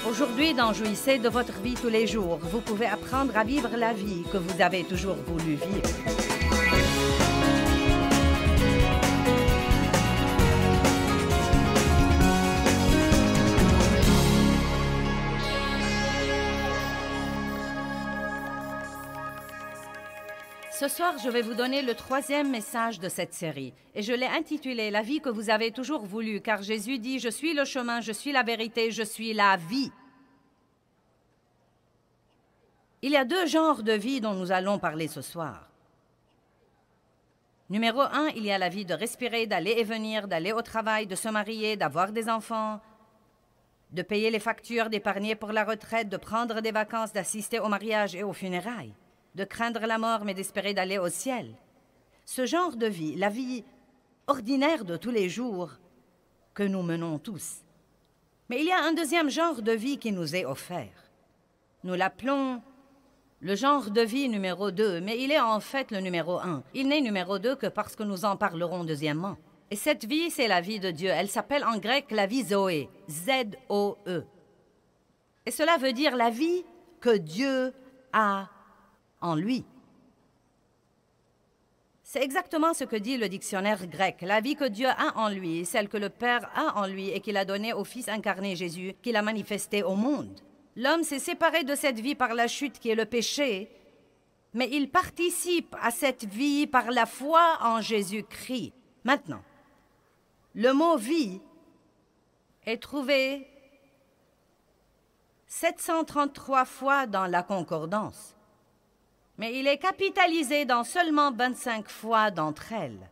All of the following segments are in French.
Aujourd'hui, dans Jouissez de votre vie tous les jours, vous pouvez apprendre à vivre la vie que vous avez toujours voulu vivre. Ce soir, je vais vous donner le 3e message de cette série, et je l'ai intitulé « La vie que vous avez toujours voulu », car Jésus dit « Je suis le chemin, je suis la vérité, je suis la vie ». Il y a 2 genres de vie dont nous allons parler ce soir. Numéro 1, il y a la vie de respirer, d'aller et venir, d'aller au travail, de se marier, d'avoir des enfants, de payer les factures, d'épargner pour la retraite, de prendre des vacances, d'assister au mariage et aux funérailles, de craindre la mort mais d'espérer d'aller au ciel. Ce genre de vie, la vie ordinaire de tous les jours que nous menons tous. Mais il y a un 2e genre de vie qui nous est offert. Nous l'appelons le genre de vie numéro 2, mais il est en fait le numéro 1. Il n'est numéro 2 que parce que nous en parlerons deuxièmement. Et cette vie, c'est la vie de Dieu. Elle s'appelle en grec la vie Zoé, Z-O-E. Et cela veut dire la vie que Dieu a en lui. C'est exactement ce que dit le dictionnaire grec. La vie que Dieu a en lui, celle que le Père a en lui et qu'il a donnée au Fils incarné Jésus, qu'il a manifesté au monde. L'homme s'est séparé de cette vie par la chute qui est le péché, mais il participe à cette vie par la foi en Jésus-Christ. Maintenant, le mot « vie » est trouvé 733 fois dans la concordance, mais il est capitalisé dans seulement 25 fois d'entre elles.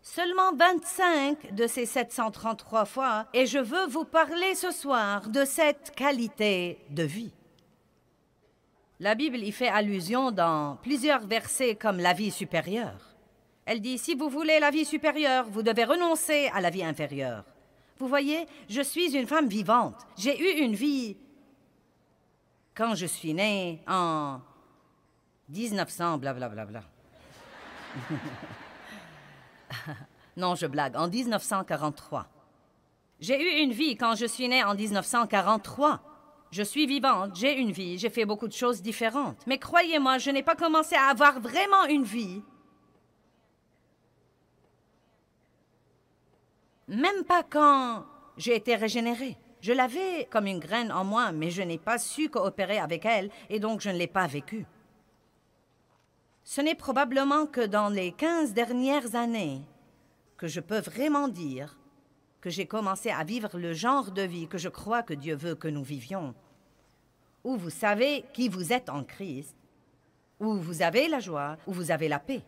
Seulement 25 de ces 733 fois, et je veux vous parler ce soir de cette qualité de vie. La Bible y fait allusion dans plusieurs versets comme la vie supérieure. Elle dit, si vous voulez la vie supérieure, vous devez renoncer à la vie inférieure. Vous voyez, je suis une femme vivante. J'ai eu une vie quand je suis née en 1900, blablabla. Non, je blague, en 1943. J'ai eu une vie quand je suis née en 1943. Je suis vivante, j'ai une vie, j'ai fait beaucoup de choses différentes. Mais croyez-moi, je n'ai pas commencé à avoir vraiment une vie. Même pas quand j'ai été régénérée. Je l'avais comme une graine en moi, mais je n'ai pas su coopérer avec elle, et donc je ne l'ai pas vécue. Ce n'est probablement que dans les 15 dernières années que je peux vraiment dire que j'ai commencé à vivre le genre de vie que je crois que Dieu veut que nous vivions, où vous savez qui vous êtes en Christ, où vous avez la joie, où vous avez la paix.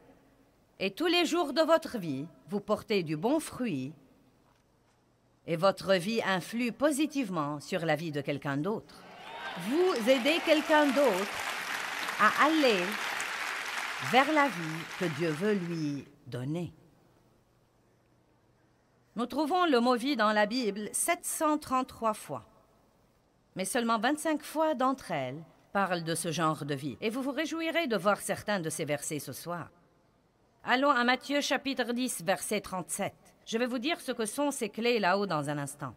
Et tous les jours de votre vie, vous portez du bon fruit et votre vie influe positivement sur la vie de quelqu'un d'autre. Vous aidez quelqu'un d'autre à aller vers la vie que Dieu veut lui donner. Nous trouvons le mot « vie » dans la Bible 733 fois, mais seulement 25 fois d'entre elles parlent de ce genre de vie. Et vous vous réjouirez de voir certains de ces versets ce soir. Allons à Matthieu chapitre 10, verset 37. Je vais vous dire ce que sont ces clés là-haut dans un instant.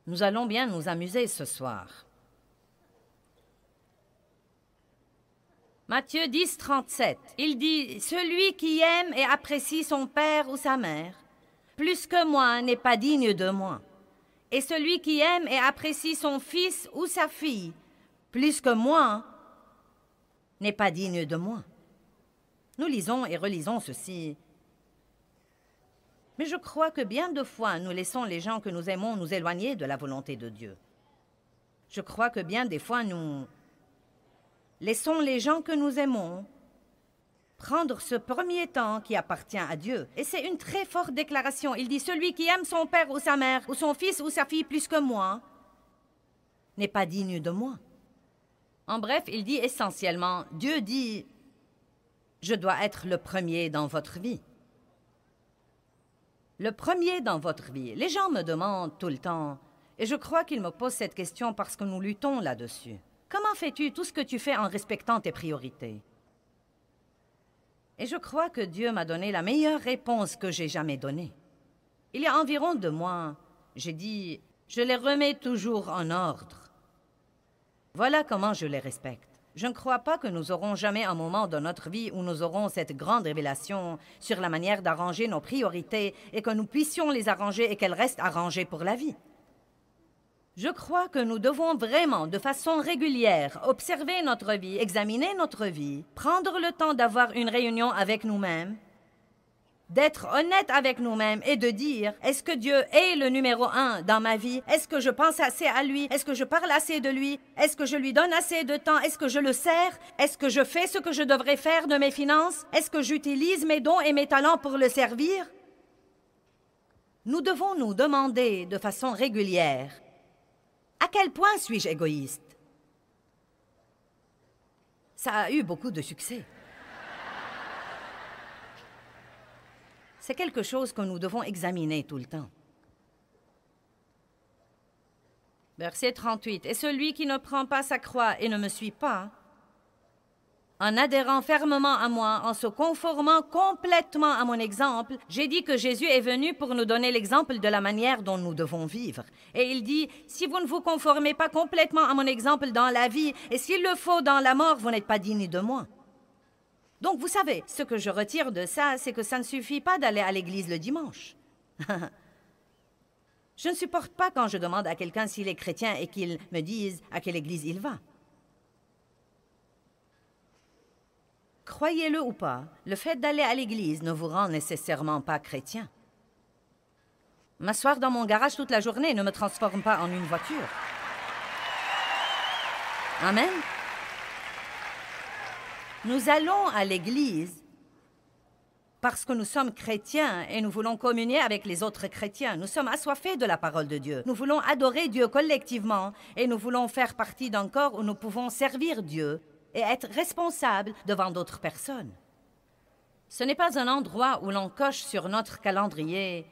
Nous allons bien nous amuser ce soir. Matthieu 10, 37, il dit « Celui qui aime et apprécie son père ou sa mère, plus que moi, n'est pas digne de moi. Et celui qui aime et apprécie son fils ou sa fille, plus que moi, n'est pas digne de moi. » Nous lisons et relisons ceci. Mais je crois que bien de fois, nous laissons les gens que nous aimons nous éloigner de la volonté de Dieu. Je crois que bien des fois, nous laissons les gens que nous aimons prendre ce premier temps qui appartient à Dieu. Et c'est une très forte déclaration. Il dit « Celui qui aime son père ou sa mère, ou son fils ou sa fille plus que moi, n'est pas digne de moi. » En bref, il dit essentiellement, Dieu dit « Je dois être le premier dans votre vie. » Le premier dans votre vie. Les gens me demandent tout le temps, et je crois qu'ils me posent cette question parce que nous luttons là-dessus. Comment fais-tu tout ce que tu fais en respectant tes priorités? Et je crois que Dieu m'a donné la meilleure réponse que j'ai jamais donnée. Il y a environ 2 mois, j'ai dit Je les remets toujours en ordre. Voilà comment je les respecte. Je ne crois pas que nous aurons jamais un moment dans notre vie où nous aurons cette grande révélation sur la manière d'arranger nos priorités et que nous puissions les arranger et qu'elles restent arrangées pour la vie. Je crois que nous devons vraiment, de façon régulière, observer notre vie, examiner notre vie, prendre le temps d'avoir une réunion avec nous-mêmes, d'être honnête avec nous-mêmes et de dire, est-ce que Dieu est le numéro 1 dans ma vie? Est-ce que je pense assez à lui? Est-ce que je parle assez de lui? Est-ce que je lui donne assez de temps? Est-ce que je le sers? Est-ce que je fais ce que je devrais faire de mes finances? Est-ce que j'utilise mes dons et mes talents pour le servir? Nous devons nous demander de façon régulière, à quel point suis-je égoïste? Ça a eu beaucoup de succès. C'est quelque chose que nous devons examiner tout le temps. Verset 38. « Et celui qui ne prend pas sa croix et ne me suit pas, en adhérant fermement à moi, en se conformant complètement à mon exemple, j'ai dit que Jésus est venu pour nous donner l'exemple de la manière dont nous devons vivre. Et il dit, si vous ne vous conformez pas complètement à mon exemple dans la vie, et s'il le faut dans la mort, vous n'êtes pas digne de moi. » Donc, vous savez, ce que je retire de ça, c'est que ça ne suffit pas d'aller à l'église le dimanche. Je ne supporte pas quand je demande à quelqu'un s'il est chrétien et qu'il me dise à quelle église il va. Croyez-le ou pas, le fait d'aller à l'église ne vous rend nécessairement pas chrétien. M'asseoir dans mon garage toute la journée ne me transforme pas en une voiture. Amen. Nous allons à l'église parce que nous sommes chrétiens et nous voulons communier avec les autres chrétiens. Nous sommes assoiffés de la parole de Dieu. Nous voulons adorer Dieu collectivement et nous voulons faire partie d'un corps où nous pouvons servir Dieu et être responsables devant d'autres personnes. Ce n'est pas un endroit où l'on coche sur notre calendrier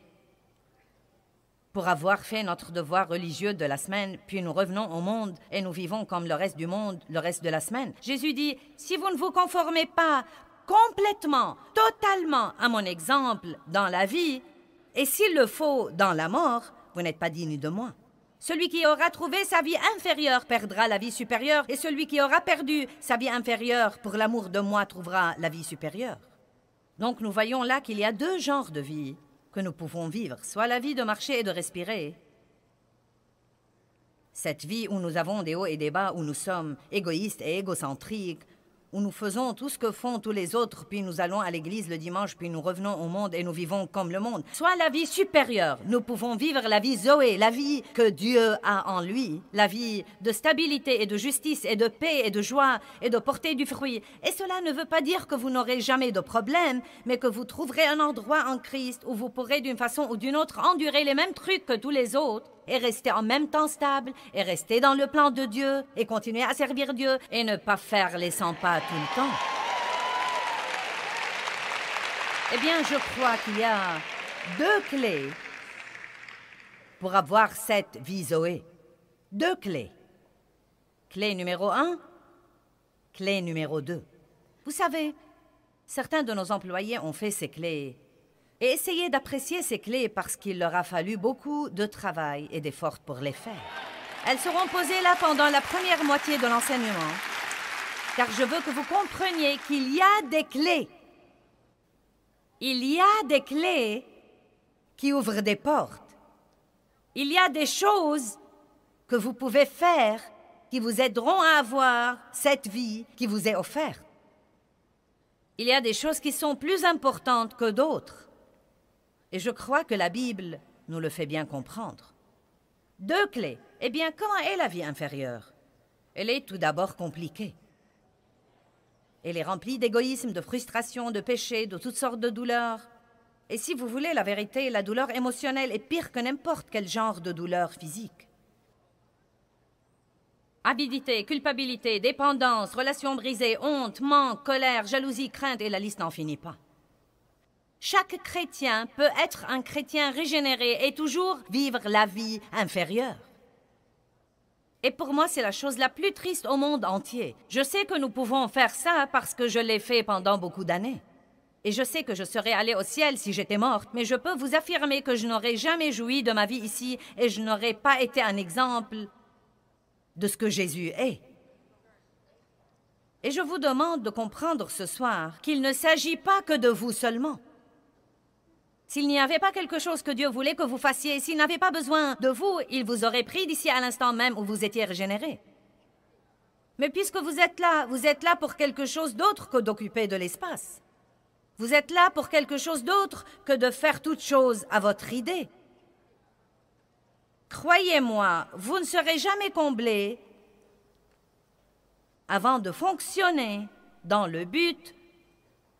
pour avoir fait notre devoir religieux de la semaine, puis nous revenons au monde et nous vivons comme le reste du monde le reste de la semaine. Jésus dit, si vous ne vous conformez pas complètement, totalement à mon exemple dans la vie, et s'il le faut dans la mort, vous n'êtes pas digne de moi. Celui qui aura trouvé sa vie inférieure perdra la vie supérieure, et celui qui aura perdu sa vie inférieure pour l'amour de moi trouvera la vie supérieure. Donc nous voyons là qu'il y a deux genres de vie que nous pouvons vivre, soit la vie de marcher et de respirer, cette vie où nous avons des hauts et des bas, où nous sommes égoïstes et égocentriques, où nous faisons tout ce que font tous les autres, puis nous allons à l'église le dimanche, puis nous revenons au monde et nous vivons comme le monde. Soit la vie supérieure, nous pouvons vivre la vie Zoé, la vie que Dieu a en lui, la vie de stabilité et de justice et de paix et de joie et de porter du fruit. Et cela ne veut pas dire que vous n'aurez jamais de problème, mais que vous trouverez un endroit en Christ où vous pourrez d'une façon ou d'une autre endurer les mêmes trucs que tous les autres, et rester en même temps stable, et rester dans le plan de Dieu, et continuer à servir Dieu, et ne pas faire les 100 pas tout le temps. Eh bien, je crois qu'il y a deux clés pour avoir cette vie Zoé. Deux clés. Clé numéro 1, clé numéro 2. Vous savez, certains de nos employés ont fait ces clés et essayez d'apprécier ces clés parce qu'il leur a fallu beaucoup de travail et d'efforts pour les faire. Elles seront posées là pendant la première moitié de l'enseignement, car je veux que vous compreniez qu'il y a des clés. Il y a des clés qui ouvrent des portes. Il y a des choses que vous pouvez faire qui vous aideront à avoir cette vie qui vous est offerte. Il y a des choses qui sont plus importantes que d'autres. Et je crois que la Bible nous le fait bien comprendre. Deux clés. Eh bien, comment est la vie inférieure? Elle est tout d'abord compliquée. Elle est remplie d'égoïsme, de frustration, de péché, de toutes sortes de douleurs. Et si vous voulez la vérité, la douleur émotionnelle est pire que n'importe quel genre de douleur physique. Avidité, culpabilité, dépendance, relations brisées, honte, manque, colère, jalousie, crainte, et la liste n'en finit pas. Chaque chrétien peut être un chrétien régénéré et toujours vivre la vie inférieure. Et pour moi, c'est la chose la plus triste au monde entier. Je sais que nous pouvons faire ça parce que je l'ai fait pendant beaucoup d'années. Et je sais que je serais allée au ciel si j'étais morte, mais je peux vous affirmer que je n'aurais jamais joui de ma vie ici et je n'aurais pas été un exemple de ce que Jésus est. Et je vous demande de comprendre ce soir qu'il ne s'agit pas que de vous seulement. S'il n'y avait pas quelque chose que Dieu voulait que vous fassiez, s'il n'avait pas besoin de vous, il vous aurait pris d'ici à l'instant même où vous étiez régénéré. Mais puisque vous êtes là pour quelque chose d'autre que d'occuper de l'espace. Vous êtes là pour quelque chose d'autre que de faire toute chose à votre idée. Croyez-moi, vous ne serez jamais comblé avant de fonctionner dans le but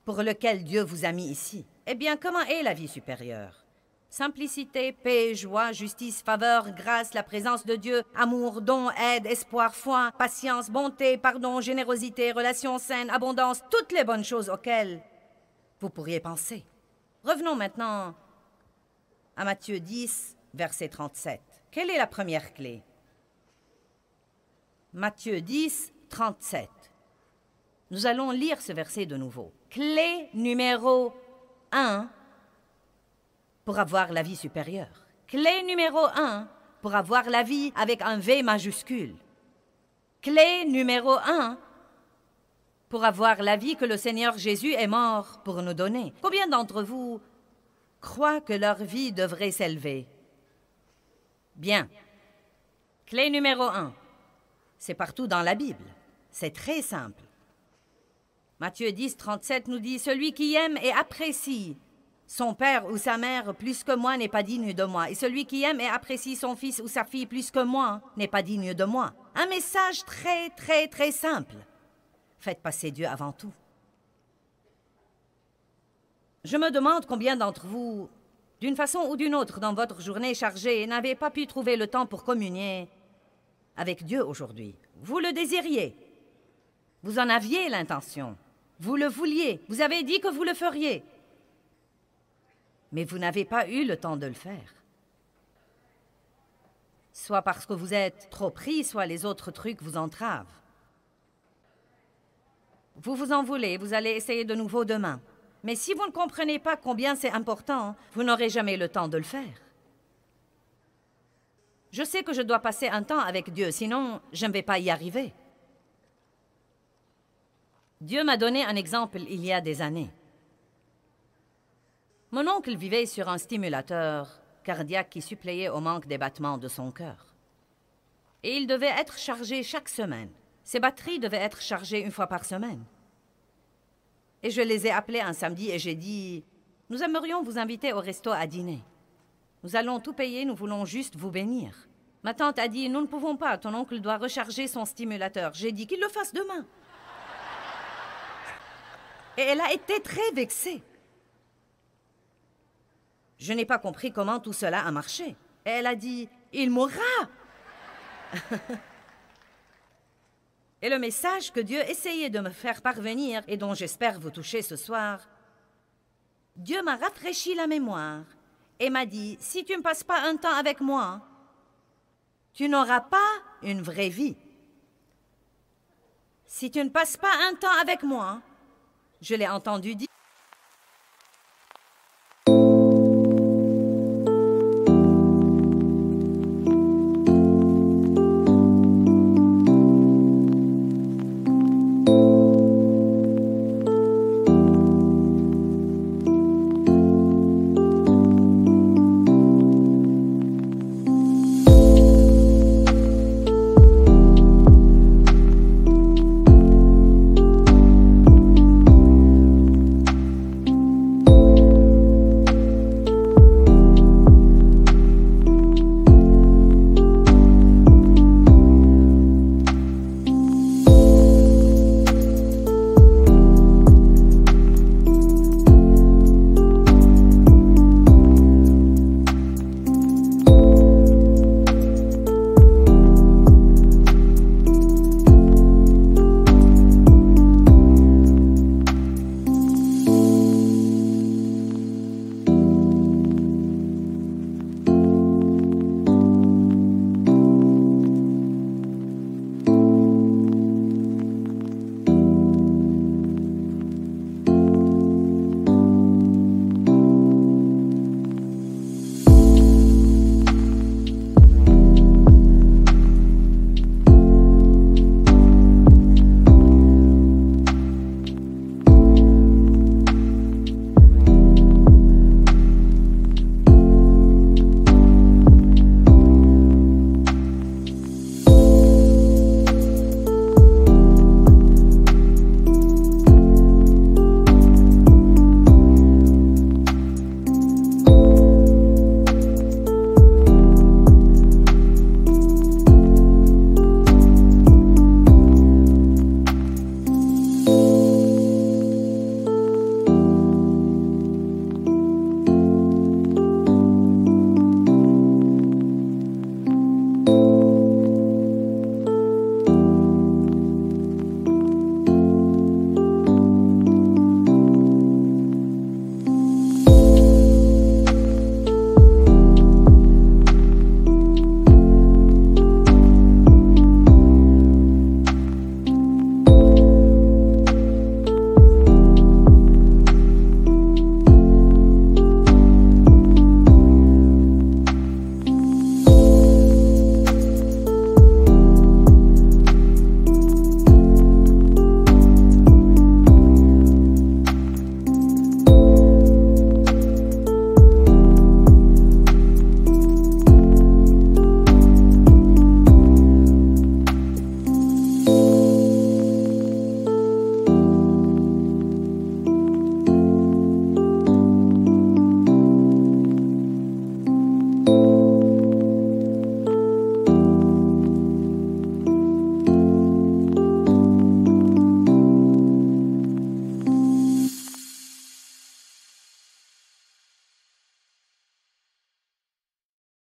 pour lequel Dieu vous a mis ici. Eh bien, comment est la vie supérieure? Simplicité, paix, joie, justice, faveur, grâce, la présence de Dieu, amour, don, aide, espoir, foi, patience, bonté, pardon, générosité, relations saines, abondance, toutes les bonnes choses auxquelles vous pourriez penser. Revenons maintenant à Matthieu 10, verset 37. Quelle est la première clé? Matthieu 10, 37. Nous allons lire ce verset de nouveau. Clé numéro 1 pour avoir la vie supérieure. Clé numéro 1 pour avoir la vie avec un V majuscule. Clé numéro 1 pour avoir la vie que le Seigneur Jésus est mort pour nous donner. Combien d'entre vous croient que leur vie devrait s'élever? Bien. Clé numéro 1. C'est partout dans la Bible. C'est très simple. Matthieu 10, 37 nous dit « Celui qui aime et apprécie son père ou sa mère plus que moi n'est pas digne de moi. Et celui qui aime et apprécie son fils ou sa fille plus que moi n'est pas digne de moi. » Un message très, très, très simple. Faites passer Dieu avant tout. Je me demande combien d'entre vous, d'une façon ou d'une autre dans votre journée chargée, n'avez pas pu trouver le temps pour communier avec Dieu aujourd'hui. Vous le désiriez. Vous en aviez l'intention. Vous le vouliez. Vous avez dit que vous le feriez. Mais vous n'avez pas eu le temps de le faire. Soit parce que vous êtes trop pris, soit les autres trucs vous entravent. Vous vous en voulez, vous allez essayer de nouveau demain. Mais si vous ne comprenez pas combien c'est important, vous n'aurez jamais le temps de le faire. Je sais que je dois passer un temps avec Dieu, sinon je ne vais pas y arriver. Dieu m'a donné un exemple il y a des années. Mon oncle vivait sur un stimulateur cardiaque qui suppléait au manque des battements de son cœur. Et il devait être chargé chaque semaine. Ses batteries devaient être chargées une fois par semaine. Et je les ai appelés un samedi et j'ai dit « Nous aimerions vous inviter au resto à dîner. Nous allons tout payer, nous voulons juste vous bénir. » Ma tante a dit « Nous ne pouvons pas, ton oncle doit recharger son stimulateur. » J'ai dit qu'il le fasse demain. Et elle a été très vexée. Je n'ai pas compris comment tout cela a marché. Et elle a dit « Il mourra !» Et le message que Dieu essayait de me faire parvenir et dont j'espère vous toucher ce soir, Dieu m'a rafraîchi la mémoire et m'a dit « Si tu ne passes pas un temps avec moi, tu n'auras pas une vraie vie. Si tu ne passes pas un temps avec moi, je l'ai entendu dire,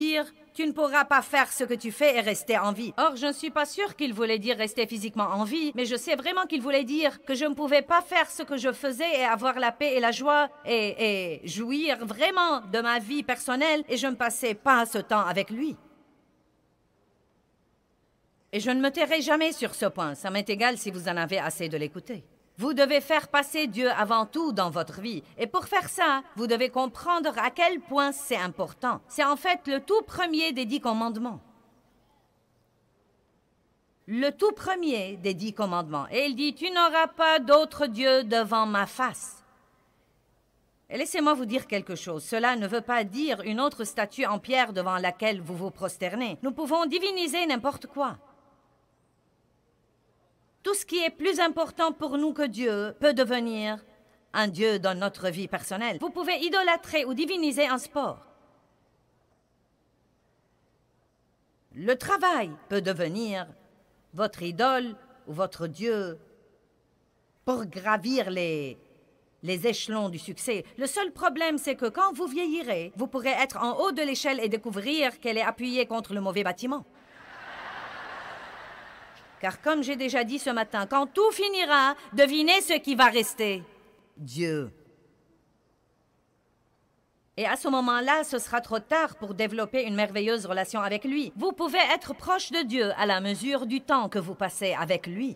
dire « Tu ne pourras pas faire ce que tu fais et rester en vie ». Or, je ne suis pas sûre qu'il voulait dire rester physiquement en vie, mais je sais vraiment qu'il voulait dire que je ne pouvais pas faire ce que je faisais et avoir la paix et la joie et jouir vraiment de ma vie personnelle et je ne passais pas ce temps avec lui. Et je ne me tairai jamais sur ce point, ça m'est égal si vous en avez assez de l'écouter. Vous devez faire passer Dieu avant tout dans votre vie. Et pour faire ça, vous devez comprendre à quel point c'est important. C'est en fait le tout premier des 10 commandements. Le tout premier des 10 commandements. Et il dit, « Tu n'auras pas d'autre Dieu devant ma face. » Et laissez-moi vous dire quelque chose. Cela ne veut pas dire une autre statue en pierre devant laquelle vous vous prosternez. Nous pouvons diviniser n'importe quoi. Tout ce qui est plus important pour nous que Dieu peut devenir un Dieu dans notre vie personnelle. Vous pouvez idolâtrer ou diviniser un sport. Le travail peut devenir votre idole ou votre Dieu pour gravir les échelons du succès. Le seul problème, c'est que quand vous vieillirez, vous pourrez être en haut de l'échelle et découvrir qu'elle est appuyée contre le mauvais bâtiment. Car comme j'ai déjà dit ce matin, quand tout finira, devinez ce qui va rester. Dieu. Et à ce moment-là, ce sera trop tard pour développer une merveilleuse relation avec lui. Vous pouvez être proche de Dieu à la mesure du temps que vous passez avec lui.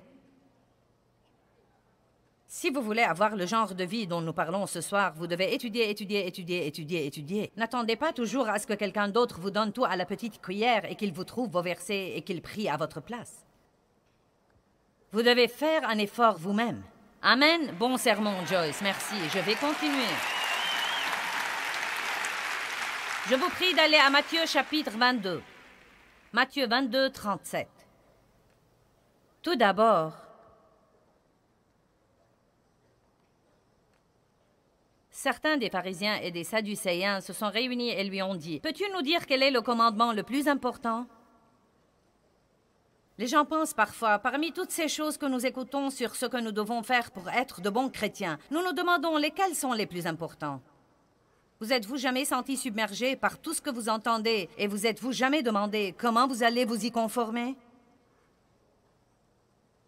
Si vous voulez avoir le genre de vie dont nous parlons ce soir, vous devez étudier. N'attendez pas toujours à ce que quelqu'un d'autre vous donne tout à la petite cuillère et qu'il vous trouve vos versets et qu'il prie à votre place. Vous devez faire un effort vous-même. Amen. Bon sermon, Joyce. Merci. Je vais continuer. Je vous prie d'aller à Matthieu chapitre 22. Matthieu 22, 37. Tout d'abord, certains des pharisiens et des sadducéens se sont réunis et lui ont dit, « Peux-tu nous dire quel est le commandement le plus important ?» Les gens pensent parfois, parmi toutes ces choses que nous écoutons sur ce que nous devons faire pour être de bons chrétiens, nous nous demandons lesquels sont les plus importants. Vous êtes-vous jamais senti submergé par tout ce que vous entendez et vous êtes-vous jamais demandé comment vous allez vous y conformer?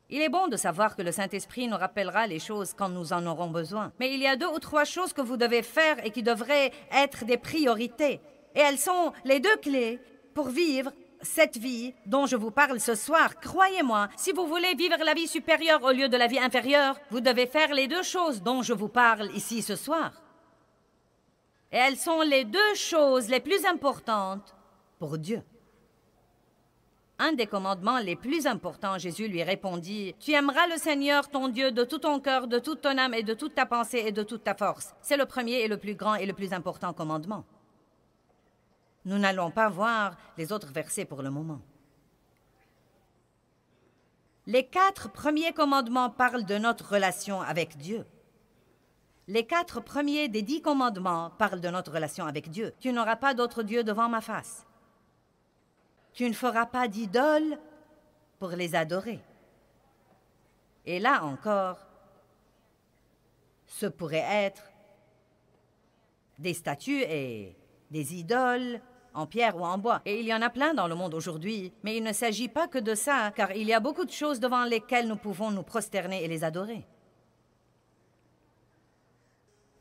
Il est bon de savoir que le Saint-Esprit nous rappellera les choses quand nous en aurons besoin. Mais il y a 2 ou 3 choses que vous devez faire et qui devraient être des priorités. Et elles sont les 2 clés pour vivre cette vie dont je vous parle ce soir. Croyez-moi, si vous voulez vivre la vie supérieure au lieu de la vie inférieure, vous devez faire les 2 choses dont je vous parle ici ce soir. Et elles sont les 2 choses les plus importantes pour Dieu. Un des commandements les plus importants, Jésus lui répondit, « Tu aimeras le Seigneur ton Dieu de tout ton cœur, de toute ton âme et de toute ta pensée et de toute ta force. » C'est le premier et le plus grand et le plus important commandement. Nous n'allons pas voir les autres versets pour le moment. Les 4 premiers commandements parlent de notre relation avec Dieu. Les 4 premiers des 10 commandements parlent de notre relation avec Dieu. Tu n'auras pas d'autre Dieu devant ma face. Tu ne feras pas d'idoles pour les adorer. Et là encore, ce pourrait être des statues et des idoles en pierre ou en bois. Et il y en a plein dans le monde aujourd'hui, mais il ne s'agit pas que de ça, car il y a beaucoup de choses devant lesquelles nous pouvons nous prosterner et les adorer.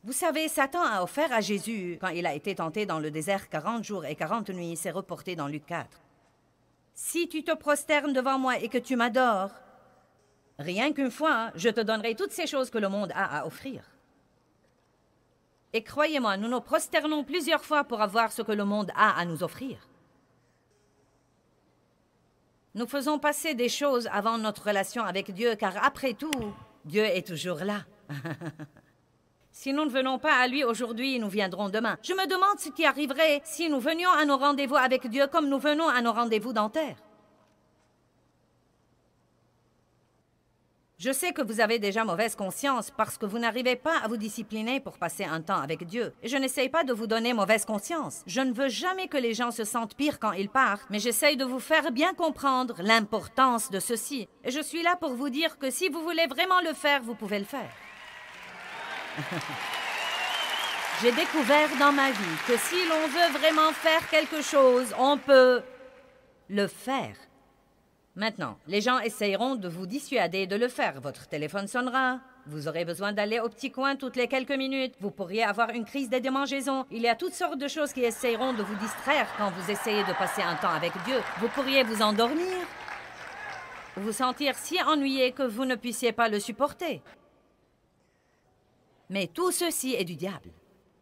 Vous savez, Satan a offert à Jésus, quand il a été tenté dans le désert 40 jours et 40 nuits, c'est reporté dans Luc 4. Si tu te prosternes devant moi et que tu m'adores, rien qu'une fois, je te donnerai toutes ces choses que le monde a à offrir. Et croyez-moi, nous nous prosternons plusieurs fois pour avoir ce que le monde a à nous offrir. Nous faisons passer des choses avant notre relation avec Dieu, car après tout, Dieu est toujours là. Si nous ne venons pas à lui aujourd'hui, nous viendrons demain. Je me demande ce qui arriverait si nous venions à nos rendez-vous avec Dieu comme nous venons à nos rendez-vous dentaires. Je sais que vous avez déjà mauvaise conscience parce que vous n'arrivez pas à vous discipliner pour passer un temps avec Dieu. Et je n'essaye pas de vous donner mauvaise conscience. Je ne veux jamais que les gens se sentent pires quand ils partent, mais j'essaye de vous faire bien comprendre l'importance de ceci. Et je suis là pour vous dire que si vous voulez vraiment le faire, vous pouvez le faire. J'ai découvert dans ma vie que si l'on veut vraiment faire quelque chose, on peut le faire. Maintenant, les gens essayeront de vous dissuader de le faire. Votre téléphone sonnera. Vous aurez besoin d'aller au petit coin toutes les quelques minutes. Vous pourriez avoir une crise de démangeaison. Il y a toutes sortes de choses qui essayeront de vous distraire quand vous essayez de passer un temps avec Dieu. Vous pourriez vous endormir, vous sentir si ennuyé que vous ne puissiez pas le supporter. Mais tout ceci est du diable.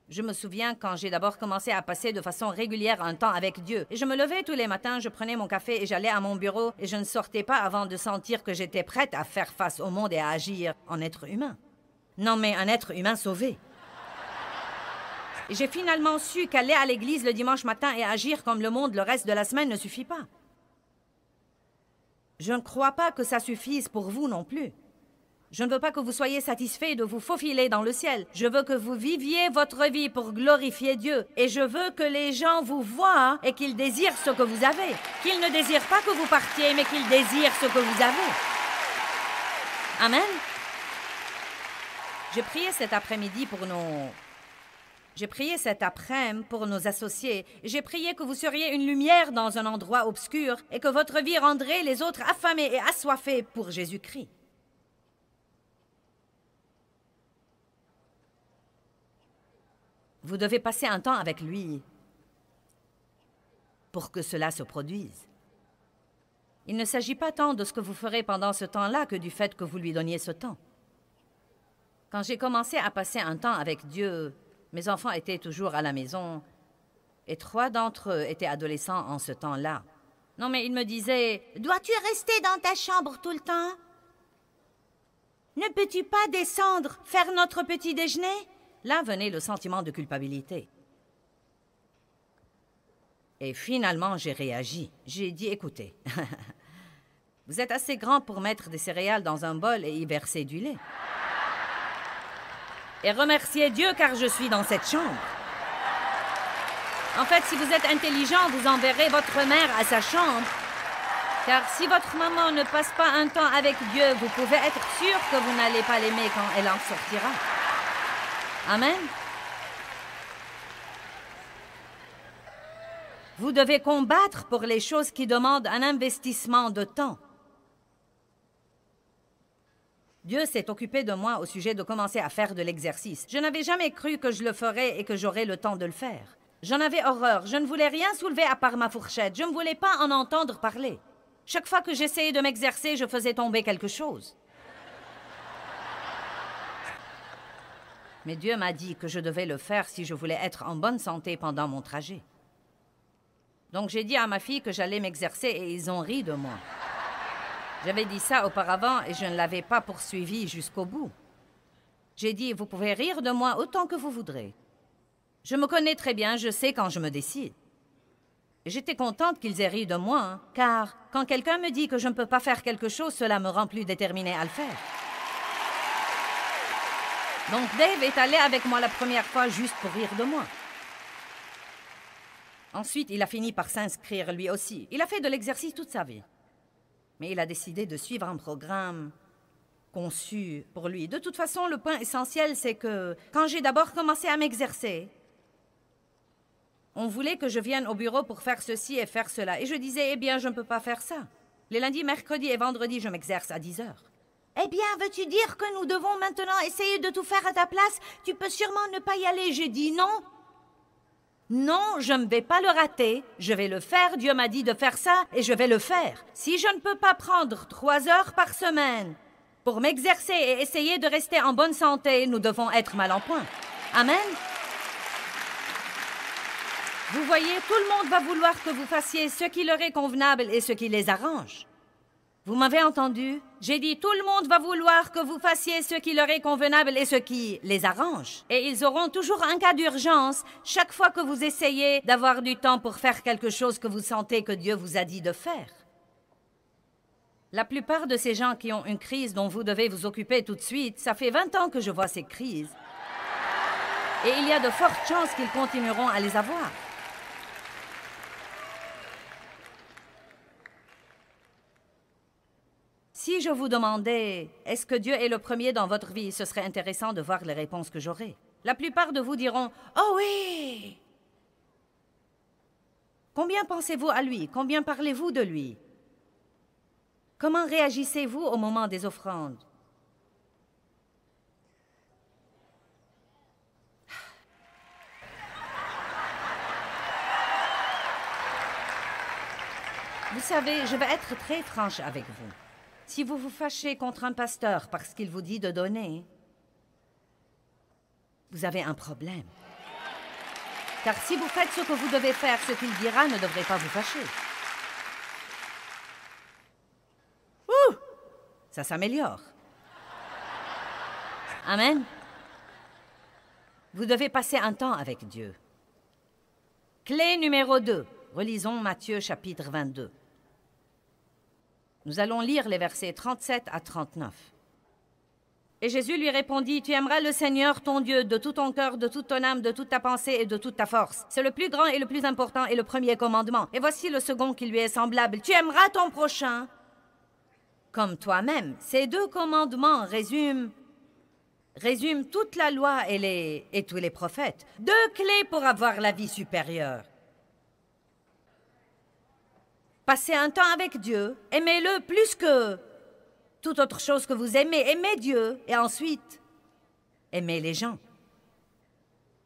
Je me souviens quand j'ai d'abord commencé à passer de façon régulière un temps avec Dieu. Et je me levais tous les matins, je prenais mon café et j'allais à mon bureau et je ne sortais pas avant de sentir que j'étais prête à faire face au monde et à agir en être humain. Non, mais un être humain sauvé. Et j'ai finalement su qu'aller à l'église le dimanche matin et agir comme le monde le reste de la semaine ne suffit pas. Je ne crois pas que ça suffise pour vous non plus. Je ne veux pas que vous soyez satisfaits de vous faufiler dans le ciel. Je veux que vous viviez votre vie pour glorifier Dieu. Et je veux que les gens vous voient et qu'ils désirent ce que vous avez. Qu'ils ne désirent pas que vous partiez, mais qu'ils désirent ce que vous avez. Amen. J'ai prié cet après-midi pour nos associés. J'ai prié que vous seriez une lumière dans un endroit obscur et que votre vie rendrait les autres affamés et assoiffés pour Jésus-Christ. Vous devez passer un temps avec lui pour que cela se produise. Il ne s'agit pas tant de ce que vous ferez pendant ce temps-là que du fait que vous lui donniez ce temps. Quand j'ai commencé à passer un temps avec Dieu, mes enfants étaient toujours à la maison et 3 d'entre eux étaient adolescents en ce temps-là. Non, mais ils me disaient « Dois-tu rester dans ta chambre tout le temps? Ne peux-tu pas descendre, faire notre petit déjeuner? » Là venait le sentiment de culpabilité. Et finalement, j'ai réagi. J'ai dit, écoutez, vous êtes assez grand pour mettre des céréales dans un bol et y verser du lait. Et remerciez Dieu car je suis dans cette chambre. En fait, si vous êtes intelligent, vous enverrez votre mère à sa chambre. Car si votre maman ne passe pas un temps avec Dieu, vous pouvez être sûr que vous n'allez pas l'aimer quand elle en sortira. Amen. Vous devez combattre pour les choses qui demandent un investissement de temps. Dieu s'est occupé de moi au sujet de commencer à faire de l'exercice. Je n'avais jamais cru que je le ferais et que j'aurais le temps de le faire. J'en avais horreur. Je ne voulais rien soulever à part ma fourchette. Je ne voulais pas en entendre parler. Chaque fois que j'essayais de m'exercer, je faisais tomber quelque chose. Mais Dieu m'a dit que je devais le faire si je voulais être en bonne santé pendant mon trajet. Donc j'ai dit à ma fille que j'allais m'exercer et ils ont ri de moi. J'avais dit ça auparavant et je ne l'avais pas poursuivi jusqu'au bout. J'ai dit, vous pouvez rire de moi autant que vous voudrez. Je me connais très bien, je sais quand je me décide. Et j'étais contente qu'ils aient ri de moi, hein, car quand quelqu'un me dit que je ne peux pas faire quelque chose, cela me rend plus déterminée à le faire. Donc Dave est allé avec moi la première fois juste pour rire de moi. Ensuite, il a fini par s'inscrire lui aussi. Il a fait de l'exercice toute sa vie. Mais il a décidé de suivre un programme conçu pour lui. De toute façon, le point essentiel, c'est que quand j'ai d'abord commencé à m'exercer, on voulait que je vienne au bureau pour faire ceci et faire cela. Et je disais, eh bien, je ne peux pas faire ça. Les lundis, mercredis et vendredis, je m'exerce à 10 heures. Eh bien, veux-tu dire que nous devons maintenant essayer de tout faire à ta place? Tu peux sûrement ne pas y aller. J'ai dit non. Non, je ne vais pas le rater. Je vais le faire. Dieu m'a dit de faire ça et je vais le faire. Si je ne peux pas prendre 3 heures par semaine pour m'exercer et essayer de rester en bonne santé, nous devons être mal en point. Amen. Vous voyez, tout le monde va vouloir que vous fassiez ce qui leur est convenable et ce qui les arrange. Vous m'avez entendu? J'ai dit tout le monde va vouloir que vous fassiez ce qui leur est convenable et ce qui les arrange. Et ils auront toujours un cas d'urgence chaque fois que vous essayez d'avoir du temps pour faire quelque chose que vous sentez que Dieu vous a dit de faire. La plupart de ces gens qui ont une crise dont vous devez vous occuper tout de suite, ça fait 20 ans que je vois ces crises. Et il y a de fortes chances qu'ils continueront à les avoir. Si je vous demandais, est-ce que Dieu est le premier dans votre vie, ce serait intéressant de voir les réponses que j'aurais. La plupart de vous diront « Oh oui !» Combien pensez-vous à lui? Combien parlez-vous de lui? Comment réagissez-vous au moment des offrandes? Vous savez, je vais être très franche avec vous. Si vous vous fâchez contre un pasteur parce qu'il vous dit de donner, vous avez un problème. Car si vous faites ce que vous devez faire, ce qu'il dira ne devrait pas vous fâcher. Ouh! Ça s'améliore. Amen. Vous devez passer un temps avec Dieu. Clé numéro 2. Relisons Matthieu chapitre 22. Nous allons lire les versets 37 à 39. Et Jésus lui répondit, « Tu aimeras le Seigneur, ton Dieu, de tout ton cœur, de toute ton âme, de toute ta pensée et de toute ta force. C'est le plus grand et le plus important et le premier commandement. Et voici le second qui lui est semblable. Tu aimeras ton prochain comme toi-même. » Ces 2 commandements résument toute la loi et tous les prophètes. 2 clés pour avoir la vie supérieure. Passez un temps avec Dieu, aimez-le plus que toute autre chose que vous aimez. Aimez Dieu et ensuite, aimez les gens.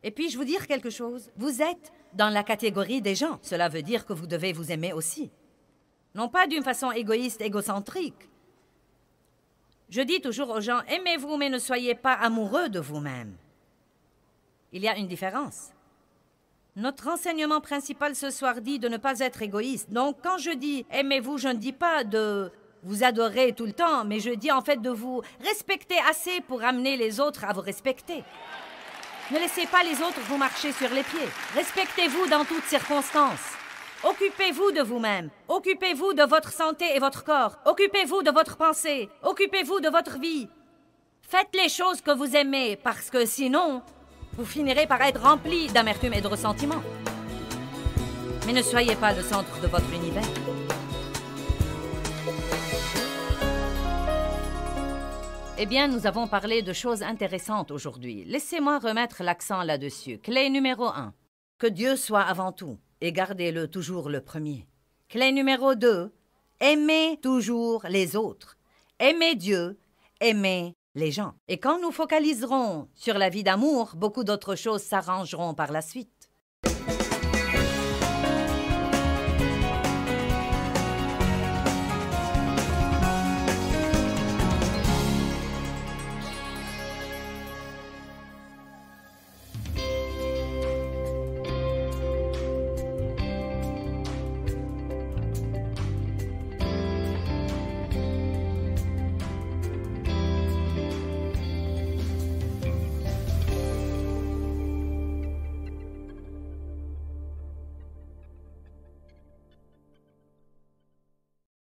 Et puis-je vous dire quelque chose? Vous êtes dans la catégorie des gens. Cela veut dire que vous devez vous aimer aussi. Non pas d'une façon égoïste, égocentrique. Je dis toujours aux gens, aimez-vous, mais ne soyez pas amoureux de vous-même. Il y a une différence. Notre enseignement principal ce soir dit de ne pas être égoïste. Donc, quand je dis « aimez-vous », je ne dis pas de vous adorer tout le temps, mais je dis en fait de vous respecter assez pour amener les autres à vous respecter. Ne laissez pas les autres vous marcher sur les pieds. Respectez-vous dans toutes circonstances. Occupez-vous de vous-même. Occupez-vous de votre santé et votre corps. Occupez-vous de votre pensée. Occupez-vous de votre vie. Faites les choses que vous aimez, parce que sinon, vous finirez par être rempli d'amertume et de ressentiment. Mais ne soyez pas le centre de votre univers. Eh bien, nous avons parlé de choses intéressantes aujourd'hui. Laissez-moi remettre l'accent là-dessus. Clé numéro 1. Que Dieu soit avant tout et gardez-le toujours le premier. Clé numéro 2. Aimez toujours les autres. Aimez Dieu, aimez les gens. Et quand nous focaliserons sur la vie d'amour, beaucoup d'autres choses s'arrangeront par la suite.